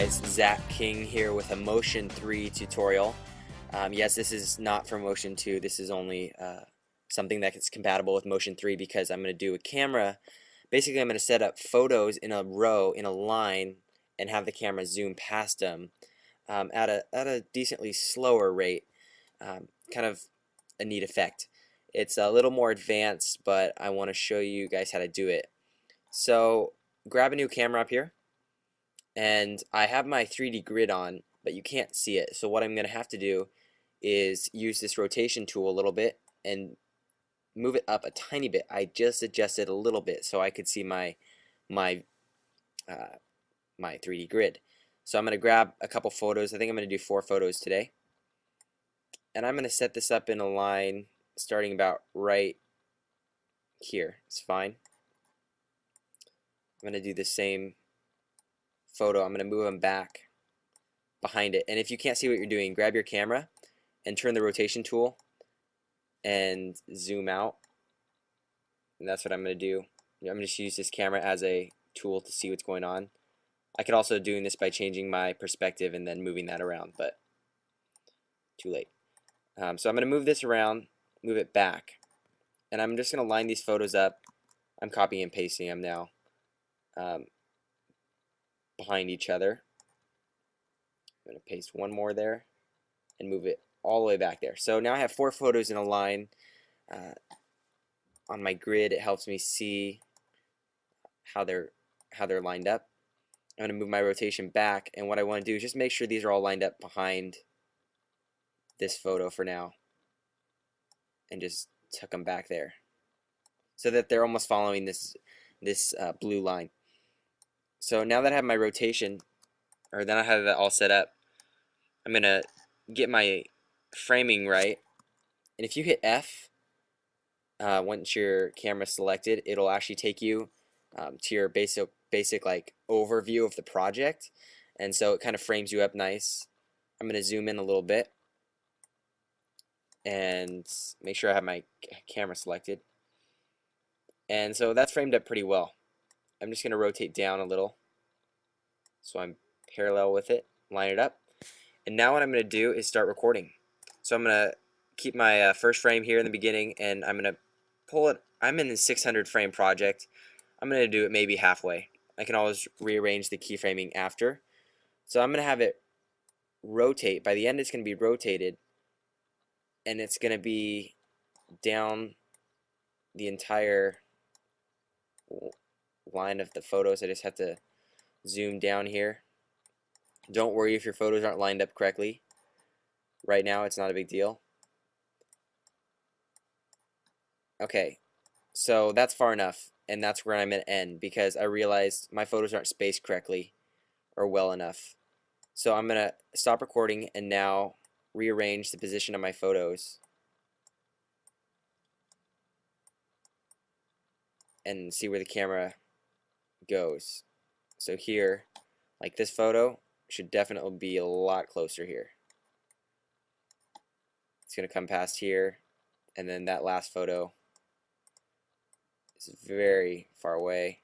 guys, Zach King here with a Motion 3 tutorial. Yes, this is not for Motion 2, this is only something that is compatible with Motion 3 because I'm going to do a camera. Basically, I'm going to set up photos in a row, in a line, and have the camera zoom past them at a decently slower rate. Kind of a neat effect. It's a little more advanced, but I want to show you guys how to do it. So grab a new camera up here. And I have my 3D grid on, but you can't see it. So what I'm going to have to do is use this rotation tool a little bit and move it up a tiny bit. I just adjusted a little bit so I could see my 3D grid. So I'm going to grab a couple photos. I think I'm going to do 4 photos today. And I'm going to set this up in a line starting about right here. It's fine. I'm going to do the same photo. I'm going to move them back behind it, and if you can't see what you're doing, grab your camera and turn the rotation tool and zoom out, and that's what I'm going to do. I'm going to just use this camera as a tool to see what's going on. I could also do this by changing my perspective and then moving that around, but too late. So I'm going to move this around, move it back, and I'm just going to line these photos up. I'm copying and pasting them now behind each other. I'm going to paste one more there and move it all the way back there. So now I have 4 photos in a line on my grid. It helps me see how they're lined up. I'm going to move my rotation back, and what I want to do is just make sure these are all lined up behind this photo for now, and just tuck them back there so that they're almost following this blue line. So now that I have my rotation, or then I have that all set up, I'm going to get my framing right. And if you hit F, once your camera's selected, it'll actually take you to your basic like overview of the project. And so it kind of frames you up nice. I'm going to zoom in a little bit and make sure I have my camera selected. And so that's framed up pretty well. I'm just going to rotate down a little so I'm parallel with it, line it up. And now what I'm going to do is start recording. So I'm going to keep my first frame here in the beginning, and I'm going to pull it. I'm in the 600 frame project. I'm going to do it maybe halfway. I can always rearrange the keyframing after. So I'm going to have it rotate. By the end it's going to be rotated, and it's going to be down the entire line of the photos. I just have to zoom down here. Don't worry if your photos aren't lined up correctly. Right now it's not a big deal. Okay, so that's far enough, and that's where I'm going to end because I realized my photos aren't spaced correctly or well enough. So I'm going to stop recording and now rearrange the position of my photos and see where the camera goes. So here, like this photo should definitely be a lot closer here. It's going to come past here, and then that last photo is very far away.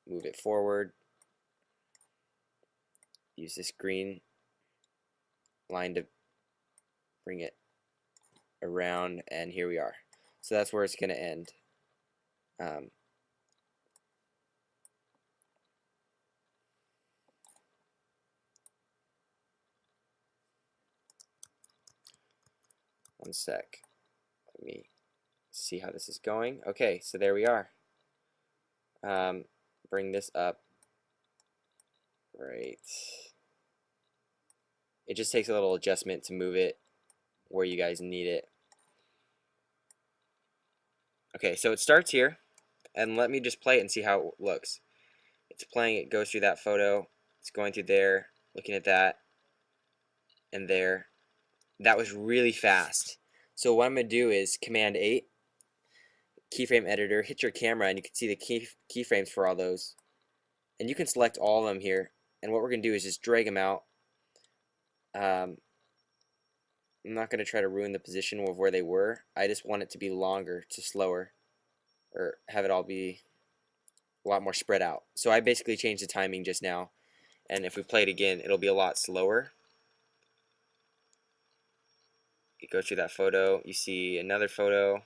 Move it forward. Use this green line to bring it around, and here we are. So that's where it's going to end. One sec. Let me see how this is going. Okay, so there we are. Bring this up. Right. It just takes a little adjustment to move it where you guys need it. Okay, so it starts here, and let me just play it and see how it looks. It's playing, it goes through that photo, it's going through there, looking at that, and there. That was really fast. So what I'm going to do is Command 8, keyframe editor, hit your camera, and you can see the keyframes for all those. And you can select all of them here, and what we're going to do is just drag them out. I'm not going to try to ruin the position of where they were. I just want it to be longer to slower, or have it all be a lot more spread out. So I basically changed the timing just now, And if we play it again, it'll be a lot slower. You go through that photo, you see another photo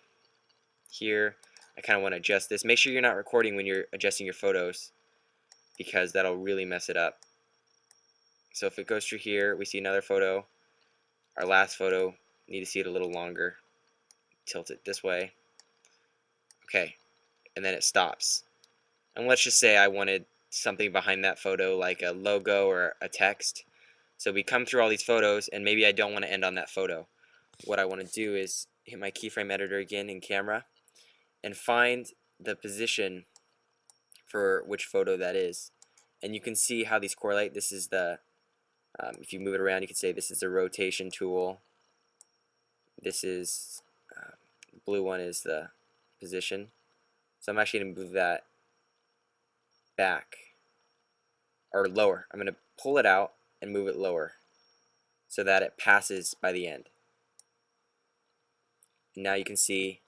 here. I kind of want to adjust this. Make sure you're not recording when you're adjusting your photos, because that'll really mess it up. So if it goes through here, we see another photo. Our last photo, need to see it a little longer. Tilt it this way. Okay, and then it stops. And let's just say I wanted something behind that photo, like a logo or a text. So we come through all these photos, and maybe I don't want to end on that photo. What I want to do is hit my keyframe editor again in camera and find the position for which photo that is. And you can see how these correlate. This is the, if you move it around, you can say this is the rotation tool. This is, blue one is the position. So I'm actually going to move that back, or lower. I'm going to pull it out and move it lower so that it passes by the end. Now you can see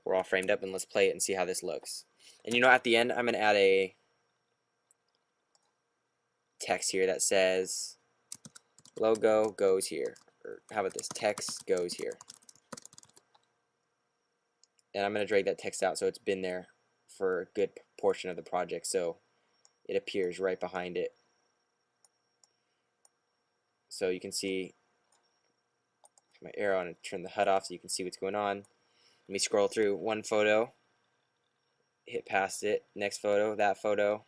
we're all framed up, and let's play it and see how this looks. And you know, at the end I'm going to add a text here that says logo goes here, or how about this, text goes here. And I'm going to drag that text out so it's been there for a good portion of the project, so it appears right behind it. So you can see my arrow, and turn the HUD off so you can see what's going on. Let me scroll through one photo, hit past it, next photo, that photo,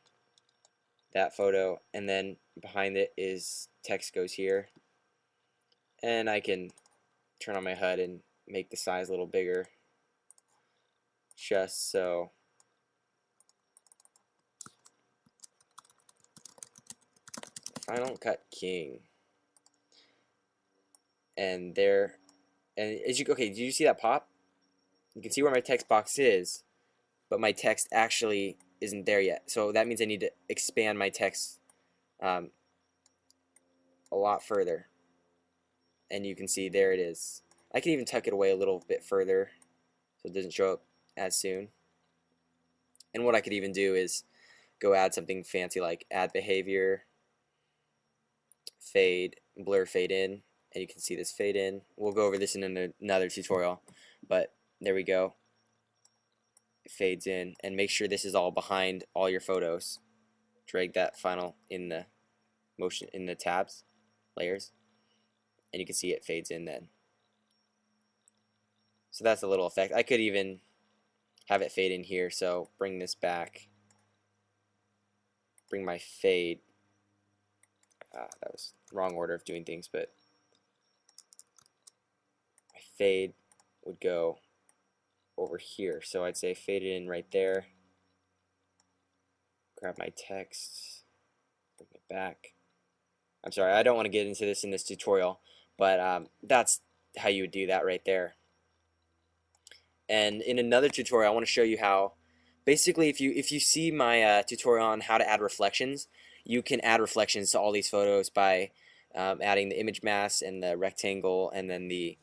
that photo, and then behind it is text goes here. And I can turn on my HUD and make the size a little bigger, just so Final Cut King. And there, and as you, okay, did you see that pop? You can see where my text box is, but my text actually isn't there yet. So that means I need to expand my text a lot further. And you can see there it is. I can even tuck it away a little bit further so it doesn't show up as soon. And what I could even do is go add something fancy like add behavior, fade, blur, fade in. And you can see this fade in. We'll go over this in another tutorial, but there we go. It fades in, and make sure this is all behind all your photos. Drag that final in the motion in the tabs, layers, and you can see it fades in then. So that's a little effect. I could even have it fade in here, so bring this back. Bring my fade. That was the wrong order of doing things, but my fade would go over here. So I'd say fade it in right there. Grab my text, bring it back. I'm sorry, I don't want to get into this in this tutorial, but that's how you would do that right there. And in another tutorial, I want to show you how, basically, if you see my tutorial on how to add reflections, you can add reflections to all these photos by adding the image mask and the rectangle, and then the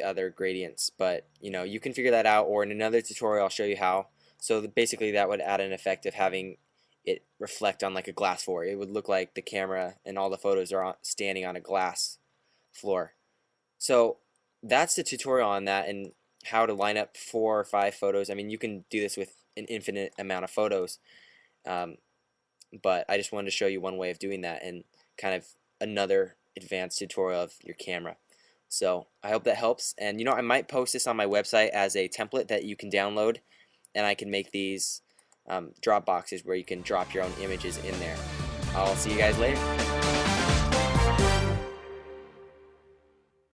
other gradients. But you know, you can figure that out, or in another tutorial I'll show you how. So basically that would add an effect of having it reflect on like a glass floor. It would look like the camera and all the photos are standing on a glass floor. So that's the tutorial on that, and how to line up 4 or 5 photos. I mean, you can do this with an infinite amount of photos, but I just wanted to show you one way of doing that, and kind of another advanced tutorial of your camera. So I hope that helps, and you know, I might post this on my website as a template that you can download, and I can make these drop boxes where you can drop your own images in there. I'll see you guys later.